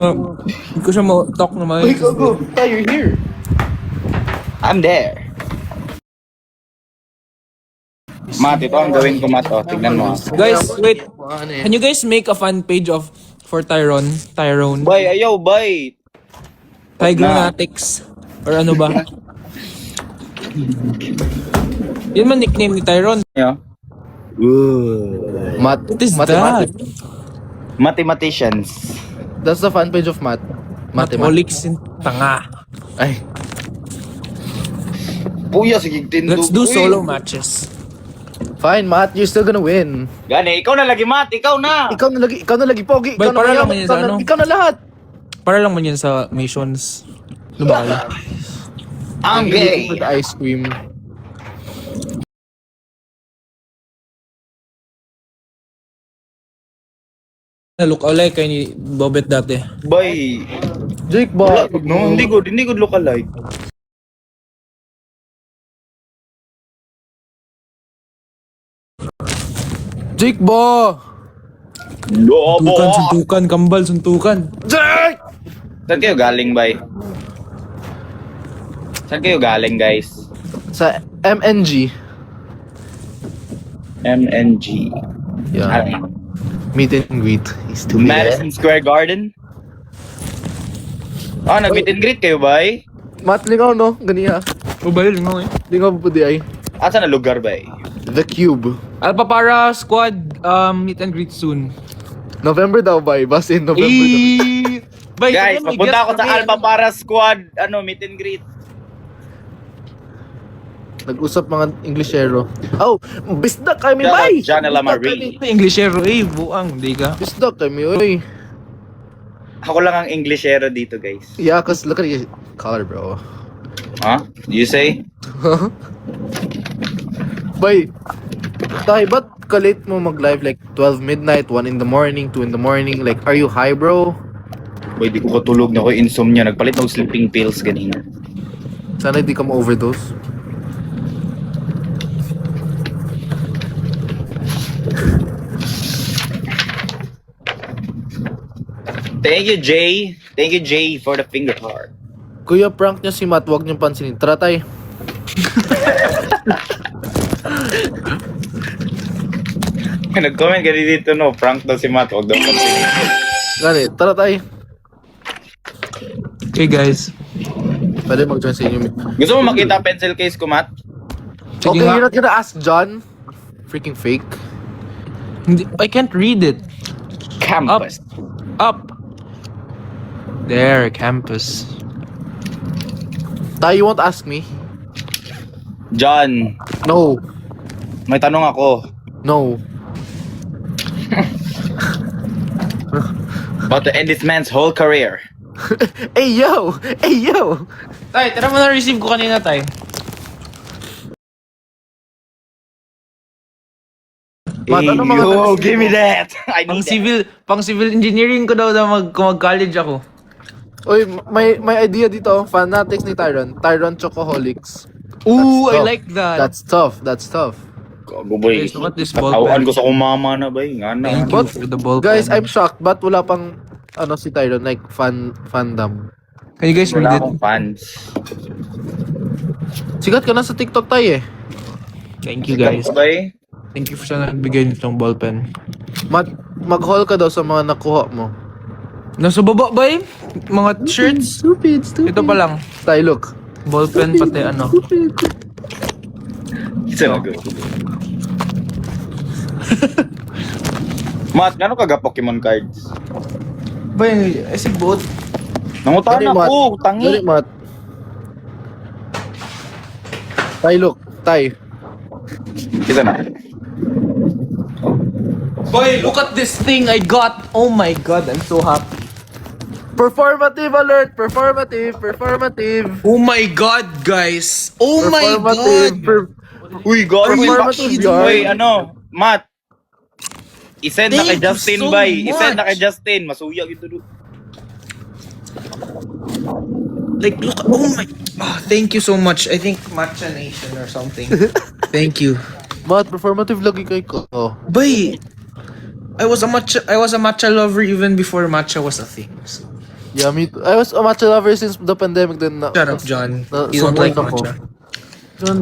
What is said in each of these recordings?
Hindi ko siya talk na Wait, go. You're here. I'm there. Mat, ito ang gawin ko, Mat. O, tignan mo. Guys, wait. Can you guys make a fan page for Tyrone? Bay, ayaw, bay. Tigromatics. Or ano ba? Yun man nickname ni Tyrone. Yeah. Math. What is that? Mathematicians. That's the fan page of math. Matholics in tanga. Ay. Puya, sige, tindog. Let's do Uy. solo matches. Fine, Matt. You're still gonna win. Gani, ikaw na lagi, Mat. Ikaw na. Ikaw na lagi, Pogi. Bay, Ikaw na para lang mayaman, man yun sa ano? ikaw na lahat. Para lang man yan sa missions. Ano ba kayo? I'm gay. With ice cream. Look alike kay ni Bobet dati. Bay. Jake Wala, ba? no, hindi good look alike. Jake ba? Suntukan, kambal, suntukan. Jake! Saan kayo galing, bay? Saan kayo galing, guys? Sa MNG. MNG. Yeah. Ano? Meet and greet. He's too Madison Square Garden? Ah, nag-meet and greet kayo, bay? Matt, lingaw no? Ganiya. O ba yun nga eh? Lingaw po di ay. Asa na lugar, bay? The Cube. Alpha Para Squad, meet and greet soon. November daw ba? Basta in November daw. Bay, Guys, may magpunta guest ako sa kami. Alpha Para Squad, meet and greet. Nag-usap mga Englishero. Oh, bisdak kami, bay! Janela Bisdak Marie. kami. Englishero buang, di ka? Bisdak kami, oy. Ako lang ang Englishero dito, guys. Yeah, cause look at your color, bro. Huh? You say? Bay, tayo, ba't kalit mo mag-live like 12 midnight, 1 in the morning, 2 in the morning? Like, are you high, bro? Boy, di ko katulog na ako. Insomnia. Nagpalit ng sleeping pills kanina. Sana di ka ma-overdose. Thank you, Jay. Thank you, Jay, for the finger heart. Kuya, prank niya si Matt, wag niyong pansinin. Tara tayo. Nag-comment ka dito, no? Prank daw si Matt. Huwag daw pansinin. Gani, tara tayo. Okay guys. Pwede mag-join sa inyo. Gusto mo makita pencil case ko, Matt? Sige Okay, nga. you're not gonna ask John? Freaking fake. I can't read it. Campus. Up. There, campus. Tayo, you won't ask me? John, No. may tanong ako. No. About to end this man's whole career. Hey, yo! Hey, yo! Tay, tara mo na receive ko kanina, tay. Matt, ano mga Yo, tanong give me mo? that. I Pang need that. civil engineering ko daw kung mag-college ako. Uy, may idea dito. Fanatics ni Tyron. Tyron Chocoholics. Ooh, That's I tough. like that. That's tough. That's tough. Gago, boy. Guys, look at this ball Tawaan pen. ko sa kumama na, bay. Nga na. Thank you But, for the ball Guys, pen. I'm shocked. Ba't wala pang si Tyron? Like, fandom. Can you guys read Wala it? akong fans. Sikat ka na sa TikTok tayo eh. Thank you guys. Ikaw, bay? Thank you for sa nagbigay nitong ball pen. Mag-haul ka daw sa mga nakuha mo. Nasa baba ba eh? Mga shirts? Stupid. Ito pa lang. Tayo, look. Ball pen pati ano. Isa na go. Matt, gano'n kaga Pokemon cards? Bay, I said both. Nangutaan Dali, Matt. ako, tangi. Dali, Matt. Tayo, look. Tayo. Isa na. Boy, look at this thing I got. Oh my god, I'm so happy. Performative alert! Performative! Oh my god, guys. Oh my god. Uy, God. Performative yarn. Uy, Matt. I-send na kay Thank you Justin, so bay. I-send na much. kay Justin. Masuya gitu do. Like, look, oh my. Oh, thank you so much. I think Matcha Nation or something. Thank you. Matt, performative lagi kay ko. Oh. Bay, I was a matcha lover even before matcha was a thing. So. Yeah, me too. I was a matcha lover since the pandemic then. Shut up, John. You don't Sobrang like ako. matcha. John,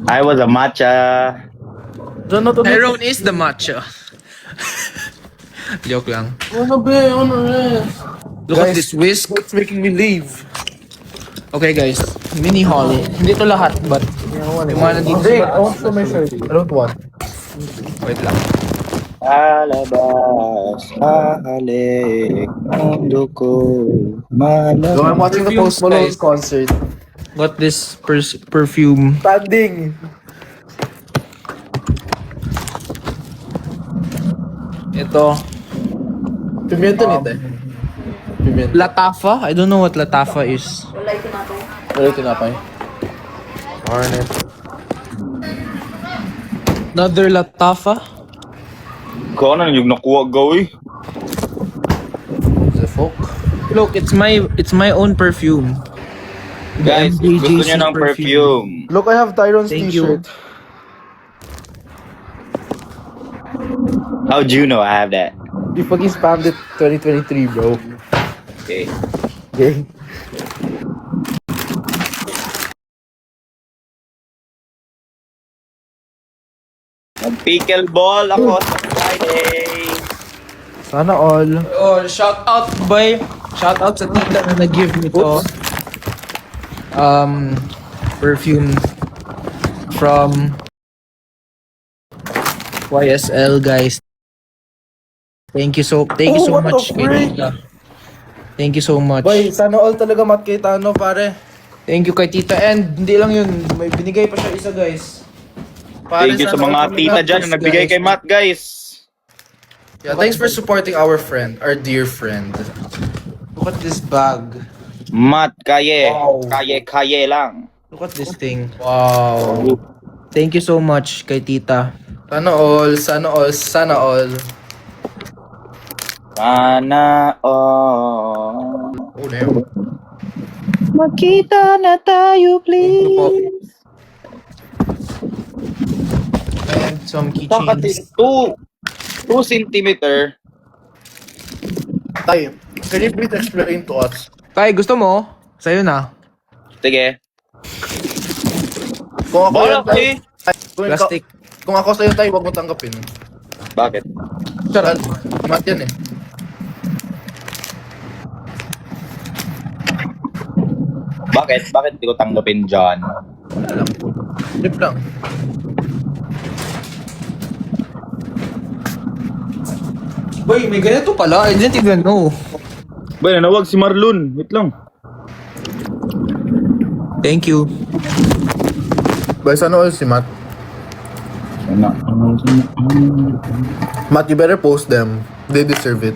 I was a matcha. John, not Tyrone is the matcha. Joke lang. Ano ba? Ano eh? Look at this whisk. What's making me leave? Okay guys, mini haul. Hindi to lahat, but yung mga nandito I sa... want to my shirt. I don't want. Wait lang. Alabas, ahalik, mundo ko, malam. So I'm watching the Perfumes, Post Malone guys. concert. Got this perfume. Standing. Ito. Pimiento nito eh. Pimiento. Latafa? I don't know what Latafa is. Wala yung tinapay. Hornet. Another Latafa? Ikaw na yung nakuha gawi. The folk. Look, it's my own perfume. Guys, The gusto MJGC nyo ng perfume. Look, I have Tyron's Thank you. t-shirt. How'd you know I have that? You fucking spammed it 2023, bro. Okay. Okay. Mag-pickleball ako sa Friday. Sana all. Oh, shout out sa tita na nag-give me to. Perfume from YSL, guys. Thank you so Oh, what much the kay frick? tita. Thank you so much. Boy, sana all talaga Matt Cayetano, pare. Thank you kay tita, and hindi lang yun, may binigay pa siya isa, guys. Thank you sa sana mga all tita talaga. dyan na nagbigay kay Matt, guys. Yeah, thanks for supporting our friend, our dear friend. Look at this bag. Matt, kaye. Wow. Kaye lang. Look at this thing. Wow. Thank you so much kay tita. Sana all, sana all, sana all. Sana all. Oh, damn. Makita na tayo, please. And some Bakit keychains. 2 centimeter? Tay, can you please explain to us? Tay, gusto mo? Sa'yo na. Sige. Kung ako Bala yan, tay, eh. kung, Plastic. kung ako sa'yo, tay, huwag mo tanggapin. Bakit? Charot. Mat yan eh. Bakit? Bakit di ko tanggapin, John? Wala lang. Lip lang. Boy, may ganito pala. I didn't even know. Boy, nanawag si Marlon. Wait lang. Thank you. Boy, sana all si Matt. Matt, you better post them. They deserve it.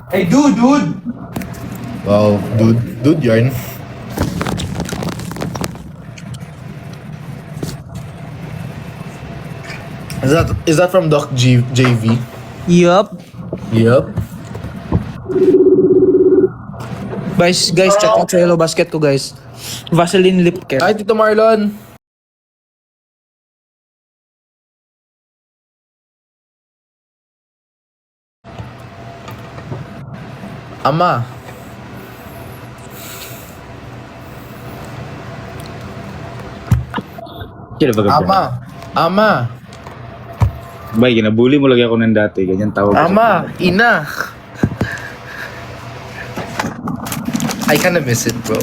Hey, dude! Wow, dude. Dude, yarn. Is that from Doc JV? Yup. Yup. Guys, check out sa Yellow Basket ko, guys. Vaseline lip care. Hi, Tito Marlon. Ama. Ama. Bay, ginabuli mo lagi ako ng dati. Ganyan tawag ko sa- Ama. Ina. I kinda miss it, bro.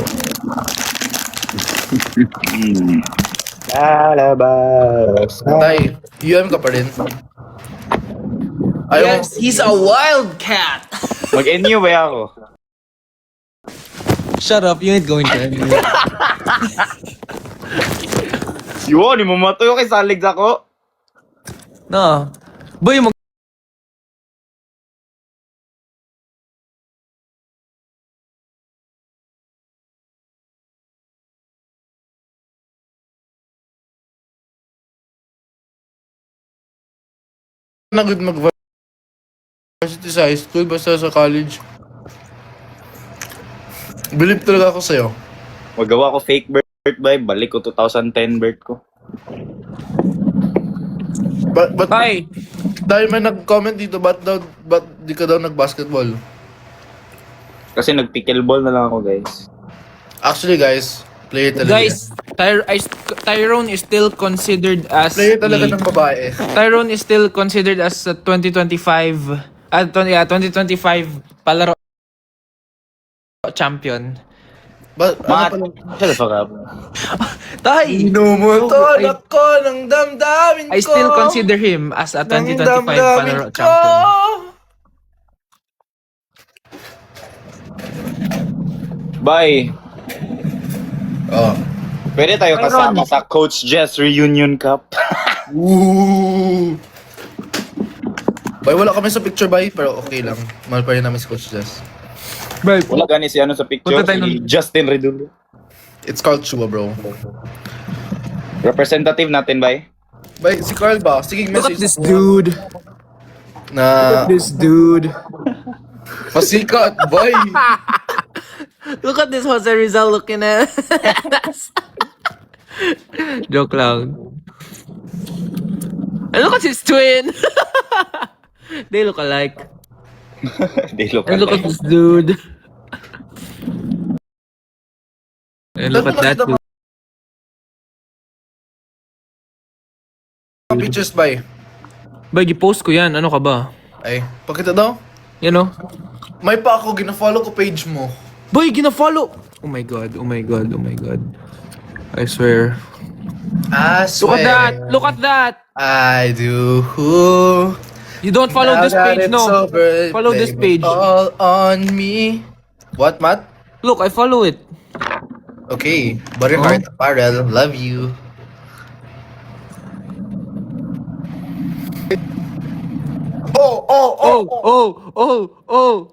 Lalabas. Tay, UM ka pa rin. Ayaw, Yes, he's a wildcat! Mag-NU ba ako? Shut up, you ain't going to anywhere. Yun, mo matuyo kay salig ako. No. Boy, na good mag-varsity sa high school, basta sa college. Believe talaga ako sa'yo. Magawa ko fake birth bay. Balik ko 2010 birth ko. But Hi! dahil may nag-comment dito, ba't di ka daw nag-basketball? Kasi nag-pickleball na lang ako, guys. Actually, guys, player talaga. Guys, Tyrone is still considered as Player talaga ng babae. Tyrone is still considered as a 2025 2025 palaro champion. But, Mat, ano shut the fuck up. Tay! Inumuton ako ng damdamin ko. I still consider him as a 2025 palaro champion. Bye. Oh. Pwede tayo kasama sa Coach Jess Reunion Cup. Ooh. Bay, wala kami sa picture, bay, pero okay lang. Mahal pa rin namin si Coach Jess. Bye. Wala gani si ano sa picture, Punta tayo si Justin Redulo. It's called Chua, bro. Representative natin, bay. Bay, si Carl ba? Sige, Look at message this dude. na This dude. pasikat, bay. Look at this Jose Rizal looking at us. Joke lang. And look at his twin. They look alike. They look And look at alike. this dude. And look at that dude. Pictures, bay. Ba, post ko yan. Ano ka ba? Ay, pakita daw. You know? May pa ako, gina-follow ko page mo. Boy, gina-follow! Oh my god, oh my god, oh my god. I swear. I Look at that! Look at that! I do. You don't follow Now this that page, it's no? over, Follow this blame it page. all on me. What, Matt? Look, I follow it. Okay. Butterheart Apparel, love you. Oh, oh,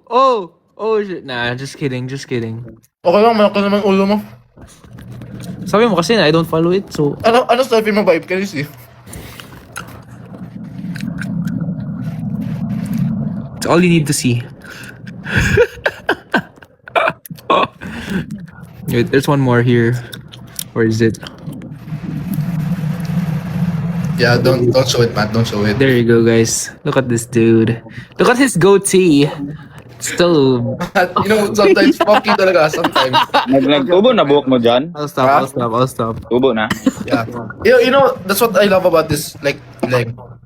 oh! Oh, shit. Nah, just kidding, just kidding. Okay lang, malaki naman ulo mo. Sabi mo kasi na, I don't follow it, so... Ano selfie mo, babe? Can you see? It's all you need to see. Wait, there's one more here. Where is it? Yeah, don't show it, Matt. Don't show it. There you go, guys. Look at this dude. Look at his goatee. Still... You know, sometimes funky talaga. Sometimes. Nagtubo na buhok mo dyan? I'll stop. Tubo na. Yeah. You know, that's what I love about this. Like,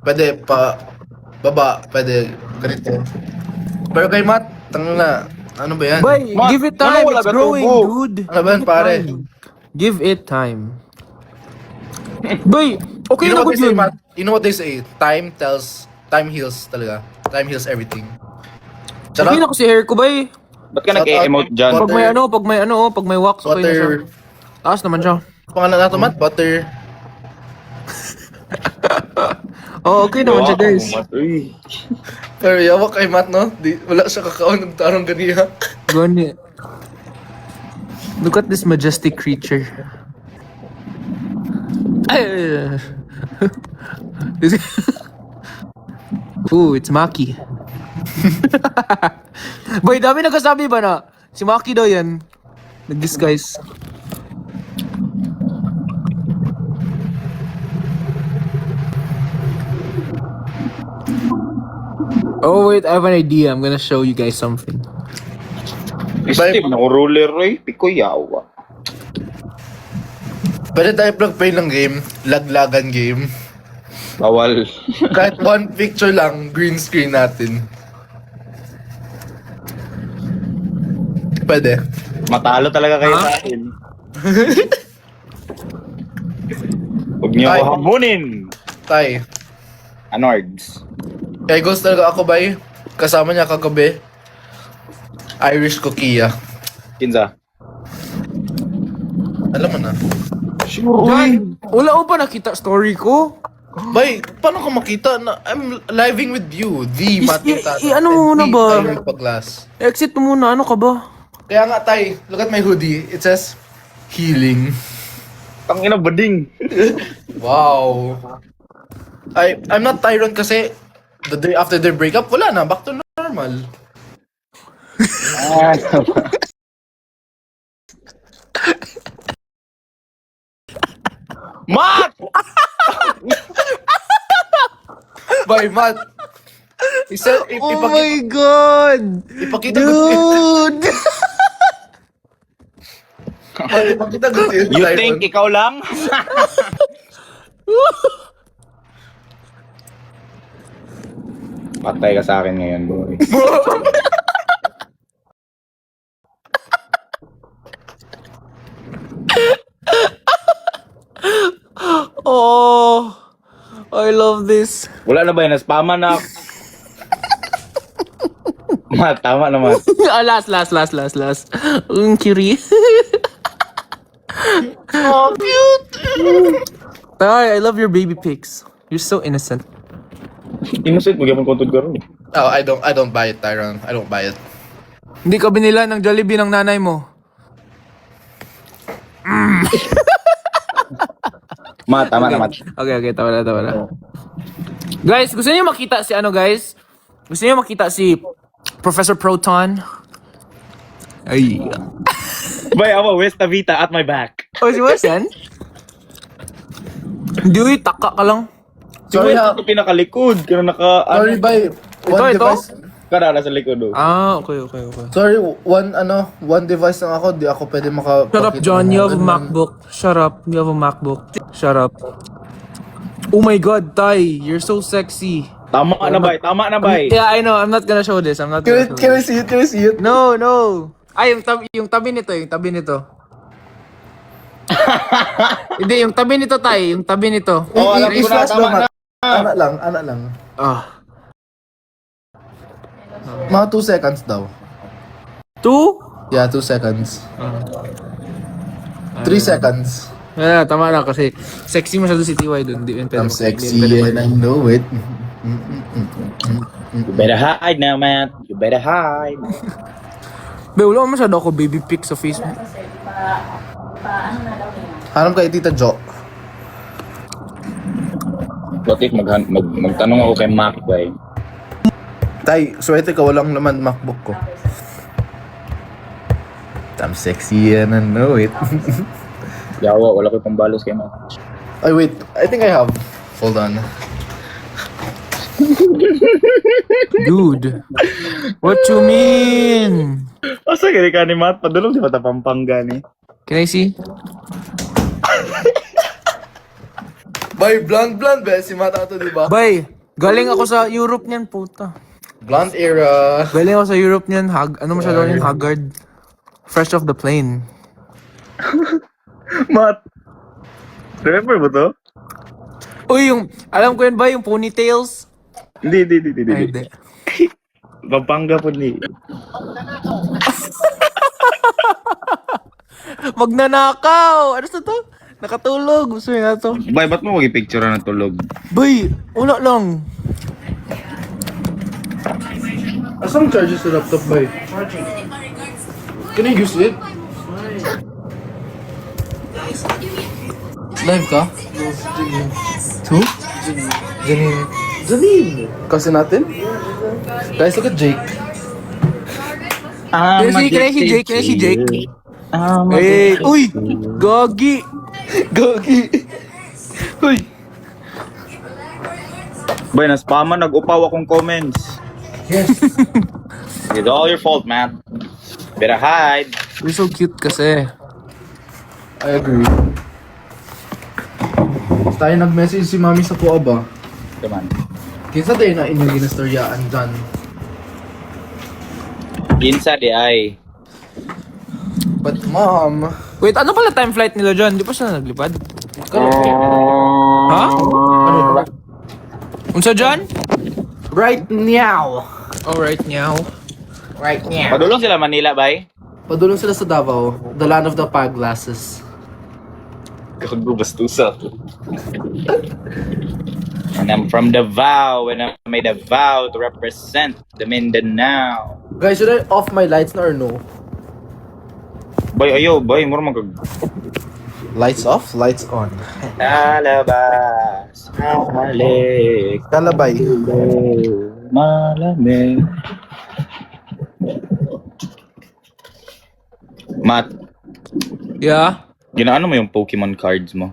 pwede pa baba, pwede ganito. Pero kay Matt, tanga na. Ano ba yan? Boy, Ma- give it time. wala It's ka growing, tubo? dude. Ano ba yan, pare? Give it time. Boy, okay You na know what good they say, yun. Matt? You know what they say? Time heals talaga. Time heals everything. Okay Charot. na kasi hair ko, boy. Ba't ka Shout nag-emote out. dyan? Pag may wax, okay na siya. Butter. Taas naman siya. Pangalan nato, Matt? Butter. Oh, okay naman siya, guys. Uy. Pero yawa kay Matt, no? Wala siya kakaon ng tarong ganiya. Gani. Look at this majestic creature. Ay. Ooh, it's Maki. Boy, dami nagkasabi ba na? Si Maki daw yan. Nag-disguise. Oh wait, I have an idea. I'm gonna show you guys something. Steve, naku-roller, Roy. Pikoy, yawa. Pwede tayo plug-play ng game. Laglagan game. Bawal. Kahit one picture lang, green screen natin. Pwede. Matalo talaga kayo sa akin. Huwag niyo Ay. ako hamunin. Tay. Anords. Kay Ghost talaga ako, bay. Kasama niya kagabi. Irish Kokia. Kinza. Alam mo na. John, wala ko pa nakita story ko. Bay, paano ka makita na I'm living with you? The Matita. ano mo muna ba? Paglas. Exit mo muna, ano ka ba? Kaya nga, tay, look at my hoodie. It says, healing. Tangina bading. Wow. I'm not Tyron kasi the day after their breakup, wala na. Back to normal. Ah, Mat! Bye, Matt. Oh my God! Ipakita ko. Dude! Ipakita ko. You think ikaw lang? Patay ka sa akin ngayon, boy. Oh, I love this. Wala na ba yun? Naspaman na ako. Mat, tama naman. Last. Kiri. Oh, cute. Tay, I love your baby pics. You're so innocent. Innocent, magyapon kontod ka rin. Oh, I don't buy it, Tyron. I don't buy it. Hindi ka binila ng Jollibee ng nanay mo. Mat, tama naman. Okay, tama na. Guys, gusto niyo makita si ano, guys? Gusto niyo makita si Professor Proton? Ay. Bay, ako, West Avita at my back. Oh, si Wes yan? Hindi, taka ka lang. Si Sorry, West ha. ito pinakalikod. Kaya Sorry, bye. One Ito? device. Kada nasa likod, oh. Ah, okay. Sorry, one device lang ako. Di ako pwede Shut up, John. You have a MacBook. Shut up. You have a MacBook. Shut up. Oh my God, Ty. You're so sexy. Tama na, bay. Yeah, I know. I'm not gonna show this. I'm not gonna show Can I this. see it? Can I see it? No. Ay, yung tabi nito. Hindi, yung tabi nito, Tay. Yung tabi nito. Oh, alam ko na, I-flash tama lang, na. Anak lang. Ah. Mga 2 seconds daw. 2? Yeah, 2 seconds. 3 seconds. Yeah, tama na kasi sexy masyado si TY dun. Di, I'm sexy and I know it. You better hide now, man. You better hide. Be, wala masyado ako baby pic sa Facebook. Hanap kay Tita Jo. What if magtanong ako kay Mac, bay? Tay, swerte ka, walang naman MacBook ko. I'm sexy and I know it. Yawa, wala ko pambalos kay Mac. Ay, wait. I think I have. Hold on. Dude. What you mean? Asa gani ka ni Matt? Padulong di ba Pampanga ni? Can I see? Bay, blonde, be. Si Mata to, di ba? Bay, galing ako sa Europe niyan, puta. Blonde era. Galing ako sa Europe niyan. Ano masyado yun? Haggard. Fresh off the plane. Matt! Remember mo to? Uy, alam ko yun ba, yung ponytails? Hindi. Ay, hindi. Pampanga po ni. Magnanakaw! Ano sa to? Nakatulog. Gusto nyo na to. Bay, ba't mo mag-picture ng tulog? Bay, wala lang. Asang charges sa laptop, bay? Can I use it? Live ka? Who? Janine. Kasi natin? Guys, look at Jake. Can I see Jake? Hey, uy! Gagi! Uy! Bay, naspaman, nag-upaw akong comments. Yes. It's all your fault, man. Better hide. You're so cute kasi. I agree. Tayo nag-message si Mami sa kuha ba? Come on. Kinsa tayo na inyong ginastoryaan dyan? Insa di ay. But Mom... Wait, ano pala time flight nila dyan? Di pa siya naglipad? Ha? Ano? Unsa dyan? Right now. Alright, meow. Right now. Padulong sila Manila, bay? Padulong sila sa Davao, the land of the paglasses. Gago, bastusa. And I'm from Davao, and I made a vow to represent the Mindanao. Guys, should I off my lights na or no? Bay, ayo, bay, mura magag... Lights off, lights on. Alabas, halik, Kalabay. malamig. Matt, Yeah? ginaano mo yung Pokemon cards mo?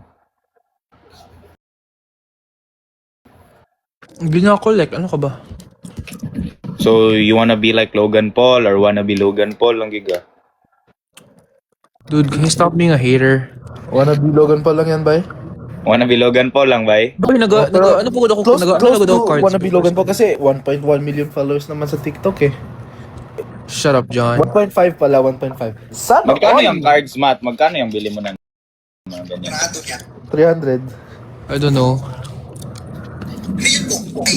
Hindi na collect. Ano ka ba? So, you wanna be like Logan Paul or wanna be Logan Paul lang giga? Dude, can you stop being a hater? Wanna be Logan pa lang yan, bay? Wanna be Logan Paul lang, bay? Boy, ano po ako, close nagod to ako cards. wanna be Logan Paul kasi 1.1 million followers naman sa TikTok eh. Shut up, John. 1.5 pala, 1.5. Sana Magkano all. yung cards, Matt? Magkano yung bili mo na mga ganyan? 300. I don't know.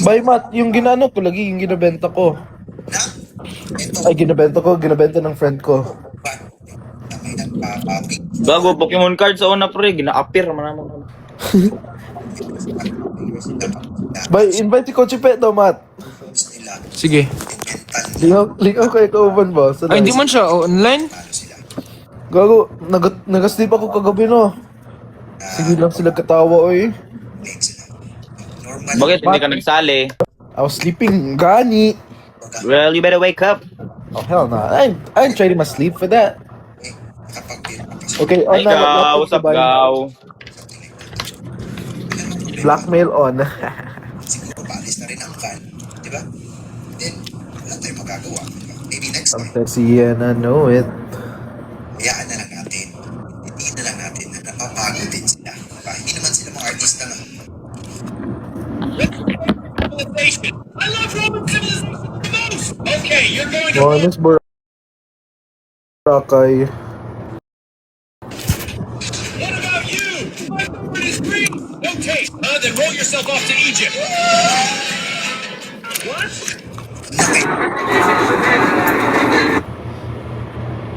Bay, Matt, yung ginano ko lagi, yung ginabenta ko. Ay, ginabenta ng friend ko. Bago, Pokemon cards sa una, pre. Gina-appear man naman. Bay, invite si Coach Pet daw, Matt. Sige. Lingaw ko ikaw ba? Sa Ay, hindi live. man siya online? Gago, nagasleep ako kagabi no. Sige lang sila katawa oy. Bakit hindi ka nagsali? I was sleeping gani. Well, you better wake up. Oh hell no. I ain't trading my sleep for that. Okay, on Hey, Gaw. What's up, Gaw? Blackmail on. Siguro paalis na rin ang van, di ba? Then, wala tayong magagawa. Maybe next I'm time, sexy and I know it. hayaan na lang natin. Hindi na lang natin na napapagod din sila. Diba? Hindi naman sila mga artista nga. I love Roman civilization the most. Okay, you're going to. Bonus Boracay. What about you? My favorite is Greece. No taste. Then roll yourself off to Egypt. What?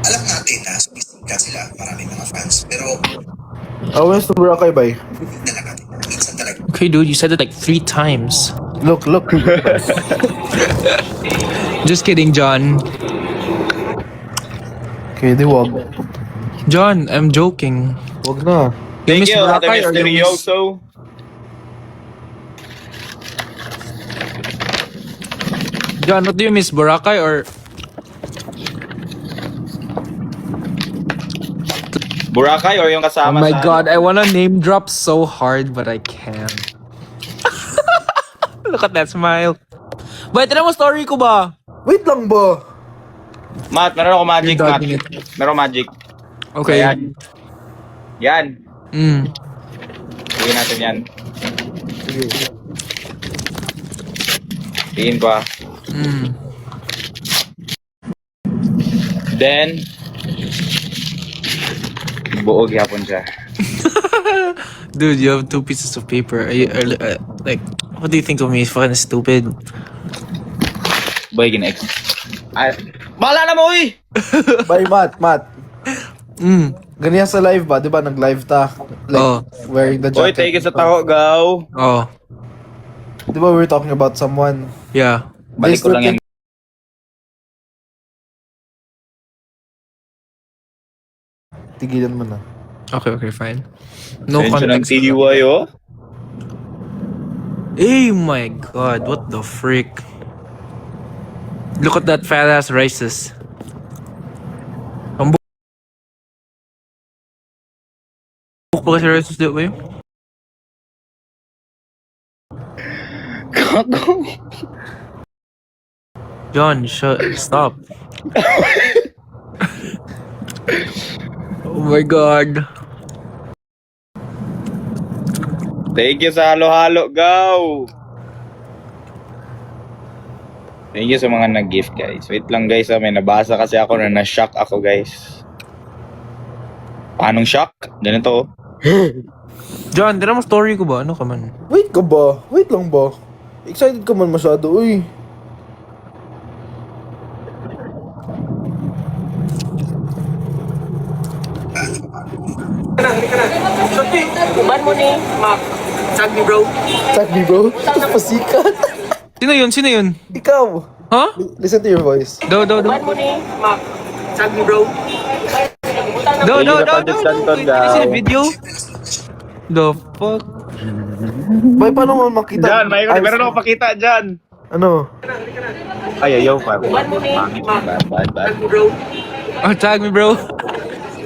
Alam natin na sumisika sila, maraming mga fans. Pero, Always to Boracay bay. hindi na lang natin. Minsan talaga. Okay, dude, you said it like 3 times. Look. Just kidding, John. Okay, di wag. John, I'm joking. Wag na. You Thank miss you, Ate Boracay or you miss... Mysterioso. John, what do you miss, Boracay or... Boracay or yung Oh kasama my sa... god, I wanna name drop so hard but I can't. Look at that smile. But tignan mo story ko ba? Wait lang ba? Matt, meron ako magic, You're Matt. dodging it. Meron ako magic. Okay. Ayan. Yan. Mm. Gawin natin yan. Tingin ko ah. Mm. Then, buog yapon siya. Dude, you have 2 pieces of paper. Like, what do you think of me? Fucking stupid. Boy, gina-ex. Ay, bahala na mo, uy! Bay, Matt. Mm. Ganyan sa live ba? Di ba? Nag-live ta. Like, Oh. wearing the Uy, jacket. take it sa tako, gaw. Oh. Di ba we were talking about someone? Yeah. Balik ko lang yan. Tigilan mo na. Okay, fine. No Mention ng context. TDY, oh. Hey, my god, what the frick? Look at that fat ass racist. Ang buhok pa kasi racist that way? John, stop. Oh my god. Thank you sa halo-halo, gaw. Thank you sa mga nag-gift, guys. Wait lang, guys. May nabasa kasi ako na na-shock ako, guys. Paanong shock? Ganito, oh. John, tira mo story ko ba? Ano ka man? Wait ka ba? Wait lang ba? Excited ka man masyado, uy. Ban mo ni Mac. Tag me bro. Tag me bro. Pasikat. Sino yun? Ikaw. Huh? Listen to your voice. Do. Ban mo ni Mac. Tag me bro. No. Thank you sa pag-diskanton, Can you see the daw. video? The fuck? Bay, paano mo makita? Jan, meron ako pakita, Jan. Ano? Ay, ayaw pa. Ban mo ni Mac. Bad. Tag me bro. Oh, tag me, bro.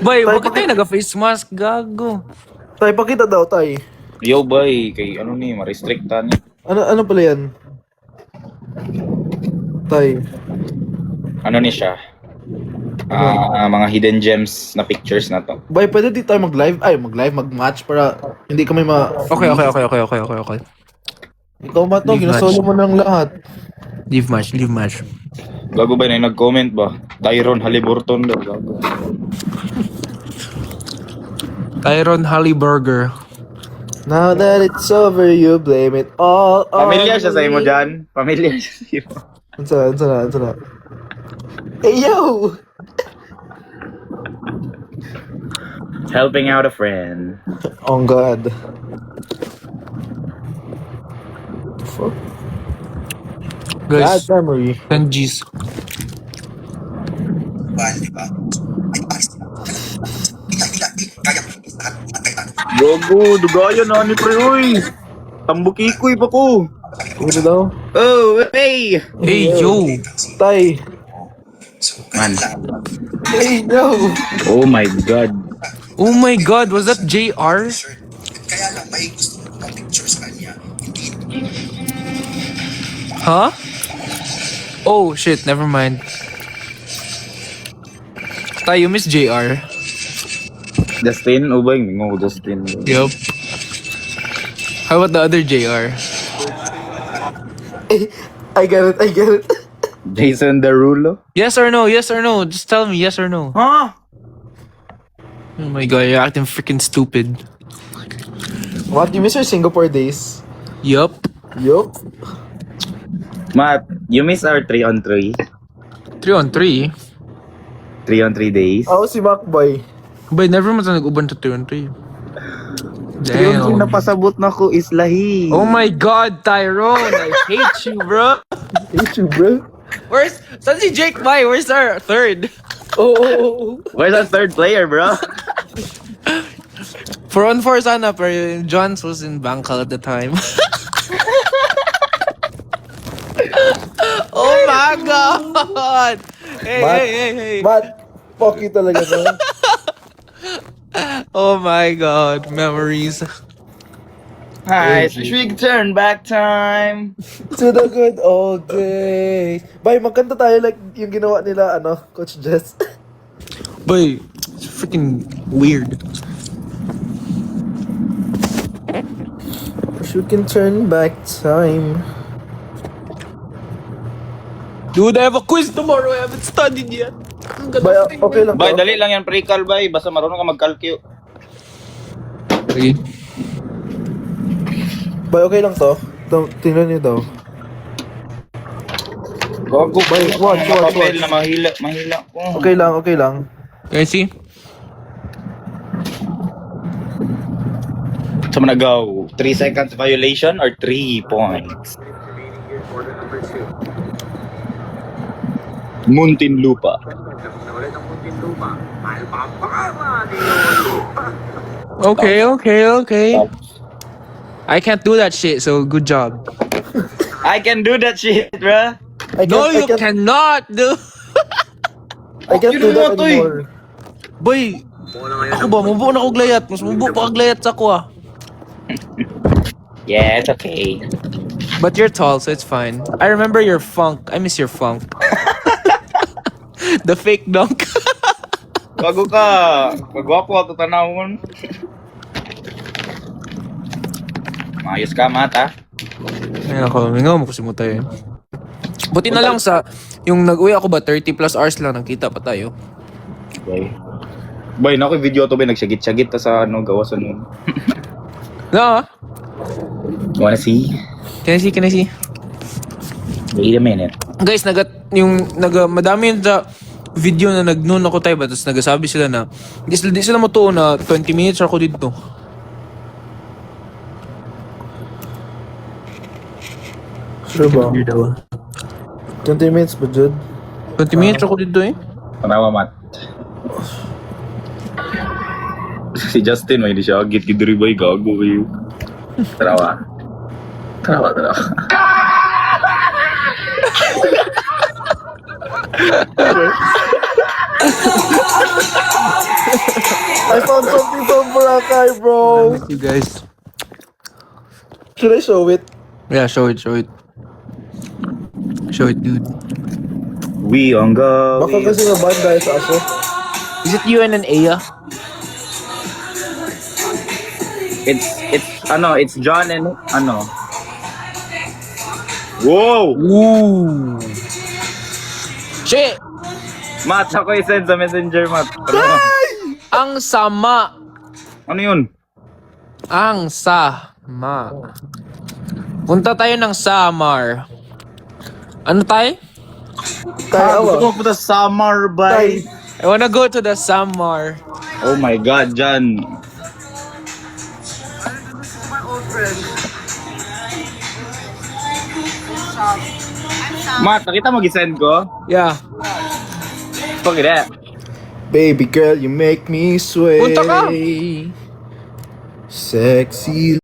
Boy, Tay, bakit tayo naka-face mask? Gago. Tay, pakita daw, tay. Yo, boy. Kay ano ni, ma-restrictan. Ano pala yan? Tay. Ano ni siya? Mga hidden gems na pictures na to. Bay, pwede di tayo mag-live? Ay, mag-match para hindi kami Okay. Ikaw ba to? Leave Ginasolo match. mo ng lahat. Leave match. Gago ba na yung nag-comment ba? Tyron Haliburton daw. Gago. Tyron Halliburger. Now that it's over, you blame it all on Familiar siya sa imo me. dyan? Familiar siya sa imo. Ansa na. Hey, yo! Helping out a friend. Oh, God. Fuck. Bad Guys, memory. 10 G's. Mahal, di ba? Ay, bakit? Kaya mo. Gago, dugayan na ni pre, uy. Tambukikoy pa ko. Ano daw? Oh, hey! Hey, yo! Tay. So, Man. Hey, yo! Oh my God. Oh my God, was that JR? sir, kaya lang, may gusto mo pa picture sa kanya. Hindi. Huh? Oh, shit, never mind. Tayo, miss JR. Justin, ubay, mingo Justin. Yup. How about the other JR? I get it. Jason Derulo. Yes or no? Just tell me yes or no. Huh? Oh my God, you're acting freaking stupid. What? You miss your Singapore days? Yup. Yup. Matt, you miss our 3-on-3? 3-on-3? 3-on-3 days? Ako si Macboy. But never man nag-uban to 3-on-3. 3-on-3 na Damn. pasabot na ko is lahi. Oh my God, Tyrone, I hate you, bro. Hate you, bro. Saan si Jake Mai? Where's our third? Oh. Where's our third player, bro? 4-on-4 sana, pero Johns was in Bangkok at the time. Oh my God! Hey, Matt, hey. Matt, fuck you talaga, no? Oh my God, memories. Hi, we turn back time. To the good old days. Bay, magkanta tayo like yung ginawa nila, Coach Jess. Boy, it's freaking weird. Wish you can turn back time. Dude, I have a quiz tomorrow. I haven't studied yet. Bay, okay lang Bay, to? dali lang yan pre-cal, bay. Basta marunong ka mag-calcu. Okay. Bay, okay lang to? Tingnan niyo daw. Gago, Bay, watch. papel na mahila ko. Okay lang. Can you see? So, go. 3 seconds violation or 3 points? Muntinlupa. Okay. I can't do that shit, so good job. I can do that shit, bruh. You cannot do. I can't do that anymore. Boy, ako ba? Mubo na kog layat. Mas mubo pa kag layat sa ko ah. Yeah, it's okay. But you're tall, so it's fine. I remember your funk. I miss your funk. The fake dunk. Gago ka. Kagwapo ako tanawon. Maayos ka, mata. Ay ako, mingaw mo kasi mo tayo. Buti na lang sa, yung nag-uwi ako ba, 30 plus hours lang, nagkita pa tayo. Bay, na ako video to ba nagsagit-sagit ta sa gawa sa nun. No? Wanna see? Can I see? Wait a minute. Guys, madami yun sa video na nag-noon ako tayo ba, tapos nagasabi sila na, di sila matuo na 20 minutes ako dito. Sure ba? 20 minutes ba, Jude? 20 minutes ako dito eh. Tanawa, Matt. Si Justin, may hindi siya agit kidiri ba gago kayo. Tanawa. I found something from Boracay, bro. You guys. Should I show it? Yeah, show it. Show it, dude. We on go. Baka kasi mabad dahil sa aso. Is it you and an Aya? It's John and ano. Wow! Ooh. Shit! Mat, ako i-send sa messenger, Mat. Ang sama. Ano yun? Ang sama. Punta tayo ng Samar. Ano tayo? Kaya Gusto awa. ko punta sa summer, bye. I wanna go to the Samar. Oh my God, John. Mat, nakita mo gisend ko? Yeah. Look at that. Baby girl, you make me sway. Punta ka. Sexy